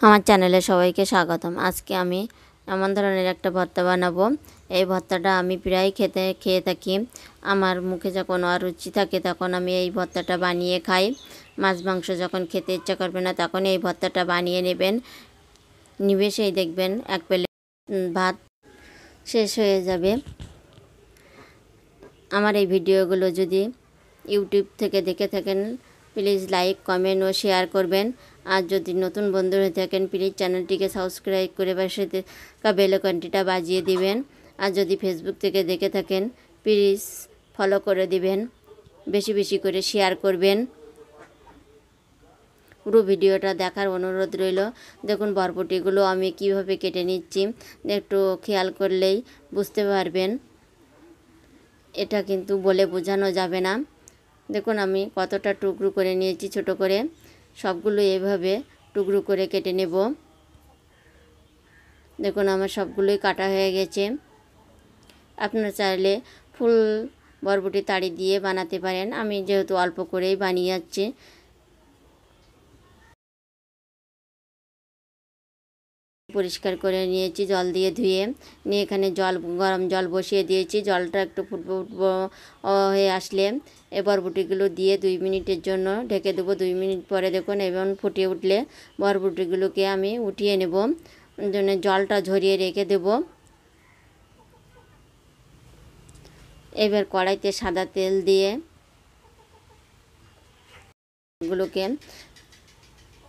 আমার চ্যানেলে সবাইকে স্বাগতম। আজকে আমি এমন ধরনের একটা ভর্তা বানাবো। এই ভর্তাটা আমি প্রায় খেয়ে থাকি। আমার মুখে যখন অরুচি থাকে তখন আমি এই ভর্তাটা বানিয়ে খাই। মাছ মাংস যখন খেতে ইচ্ছা করবে না তখন এই ভর্তাটা বানিয়ে নেবেন। নিমেষেই দেখবেন এক প্লেট ভাত শেষ হয়ে যাবে। আমার এই ভিডিওগুলো যদি ইউটিউব থেকে দেখে থাকেন প্লিজ লাইক, কমেন্ট ও শেয়ার করবেন। আর যদি নতুন বন্ধু হয়ে থাকেন প্লিজ চ্যানেলটিকে সাবস্ক্রাইব করে পাশে থাকা বেল আইকনটিটা বাজিয়ে দিবেন। আর যদি ফেসবুক থেকে দেখে থাকেন প্লিজ ফলো করে দিবেন, বেশি বেশি করে শেয়ার করবেন। পুরো ভিডিওটা দেখার অনুরোধ রইল। দেখুন বরবটিগুলো আমি কিভাবে কেটে নিচ্ছি, একটু খেয়াল করলেই বুঝতে পারবেন। এটা কিন্তু বলে বোঝানো যাবে না। দেখুন আমি কতটা টুকরো করে নিয়েছি ছোট করে। সবগুলো এভাবে টুকরো করে কেটে নেব। দেখুন আমার সবগুলোই কাটা হয়ে গেছে। আপনারা চাইলে ফুল বরবটি তাড়ি দিয়ে বানাতে পারেন। আমি যেহেতু অল্প করেই বানিয়ে যাচ্ছি। পরিষ্কার করে নিয়েছি জল দিয়ে ধুয়ে নিয়ে এখানে গরম জল বসিয়ে দিয়েছি। জলটা একটু ফুটবো হয়ে আসলে এই বরবটিগুলো দিয়ে 2 মিনিটের জন্য ঢেকে দেবো। 2 মিনিট পরে দেখুন এবং ফুটে উঠলে বরবটিগুলোকে আমি উঠিয়ে নেব, জন্য জলটা ঝরিয়ে রেখে দেব। এবার কড়াইতে সাদা তেল দিয়ে এগুলোকে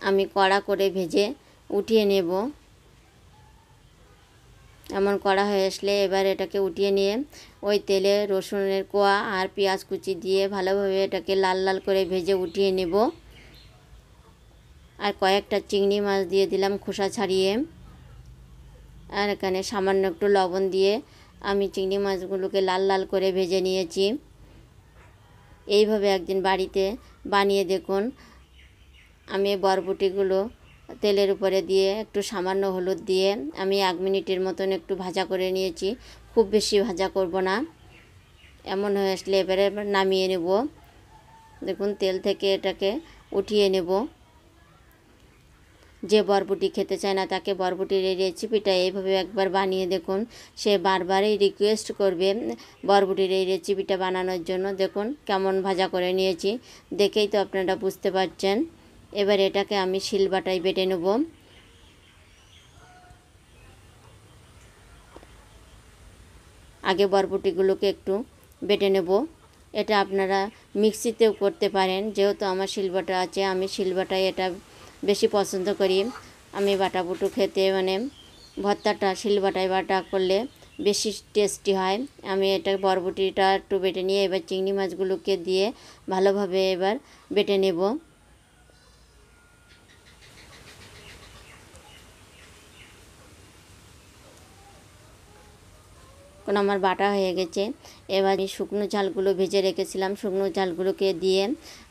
আমি কড়া করে ভেজে উঠিয়ে নেব। এমন কড়া হয়ে আসলে এবার এটাকে উঠিয়ে নিয়ে ওই তেলে রসুনের কোয়া আর পেঁয়াজ কুচি দিয়ে ভালোভাবে এটাকে লাল লাল করে ভেজে উঠিয়ে নেব। আর কয়েকটা চিংড়ি মাছ দিয়ে দিলাম খোসা ছাড়িয়ে। আর এখানে সামান্য একটু লবণ দিয়ে আমি চিংড়ি মাছগুলোকে লাল লাল করে ভেজে নিয়েছি। এইভাবে একদিন বাড়িতে বানিয়ে দেখুন। আমি বরবটিগুলো তেলের উপরে দিয়ে একটু সামান্য হলুদ দিয়ে আমি 1 মিনিটের মতন একটু ভাজা করে নিয়েছি। খুব বেশি ভাজা করব না। এমন হয়ে আসলে এবারে নামিয়ে নেব। দেখুন তেল থেকে এটাকে উঠিয়ে নেব। যে বরবটি খেতে চায় না তাকে বরবটির এই রেসিপিটা এইভাবে একবার বানিয়ে দেখুন। সে বারবারই রিকোয়েস্ট করবে বরবটির এই রেসিপিটা বানানোর জন্য। দেখুন কেমন ভাজা করে নিয়েছি, দেখেই তো আপনারা বুঝতে পারছেন। এবার এটাকে আমি শিলবাটায় বেটে নেব। আগে বরবটিগুলোকে একটু বেটে নেব। এটা আপনারা মিক্সিতেও করতে পারেন। যেহেতু আমার শিলবাটা আছে আমি শিলবাটায় এটা বেশি পছন্দ করি। আমি বাটাবুটো খেতে ভর্তাটা শিলবাটায় বাটা করলে বেশি টেস্টি হয়। আমি এটা বরবটিটা একটু বেটে নিয়ে এবার চিংড়ি মাছগুলোকে দিয়ে ভালোভাবে এবার বেটে নেব। কারণ আমার বাটা হয়ে গেছে। এবার শুকনো ঝালগুলো ভেজে রেখেছিলাম শুকনো ঝালগুলোকে দিয়ে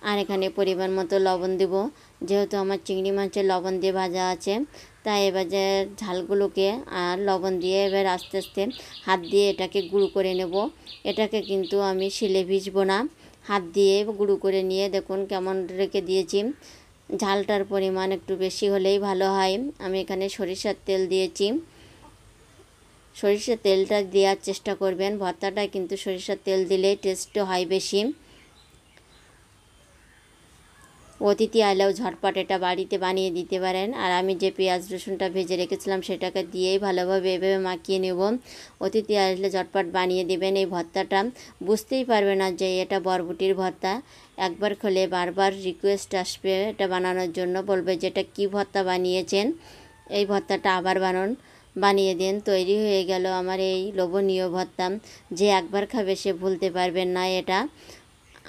আর এখানে পরিমাণ মতো লবণ দেব। যেহেতু আমার চিংড়ি মাছের লবণ দিয়ে ভাজা আছে তাই এবার যে ঝালগুলোকে আর লবণ দিয়ে এবার আস্তে আস্তে হাত দিয়ে এটাকে গুঁড়ো করে নেব। এটাকে কিন্তু আমি শিলে ভিজবো না, হাত দিয়ে গুঁড়ো করে নিয়ে দেখুন কেমন রেখে দিয়েছি। ঝালটার পরিমাণ একটু বেশি হলেই ভালো হয়। আমি এখানে সরিষার তেল দিয়েছি। সরিষার তেলটা দেওয়ার চেষ্টা করবেন। ভর্তাটা কিন্তু সরিষার তেল দিলে টেস্ট হয় বেশি। অতিথি আইলেও ঝটপট এটা বাড়িতে বানিয়ে দিতে পারেন। আর আমি যে পেঁয়াজ রসুনটা ভেজে রেখেছিলাম সেটাকে দিয়েই ভালোভাবে এভাবে মাখিয়ে নেব। অতিথি আসলে ঝটপট বানিয়ে দেবেন এই ভর্তাটা। বুঝতেই পারবে না যে এটা বরবটির ভর্তা। একবার খেলে বারবার রিকোয়েস্ট আসবে এটা বানানোর জন্য, বলবে যে এটা কী ভর্তা বানিয়েছেন, এই ভর্তাটা আবার বানিয়ে দিন। তৈরি হয়ে গেল আমার এই লোভনীয় ভর্তা। যে একবার খাবে সে ভুলতে পারবেন না এটা।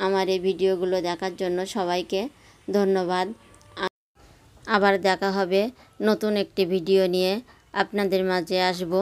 আমার এই ভিডিওগুলো দেখার জন্য সবাইকে ধন্যবাদ। আবার দেখা হবে নতুন একটি ভিডিও নিয়ে আপনাদের মাঝে আসব।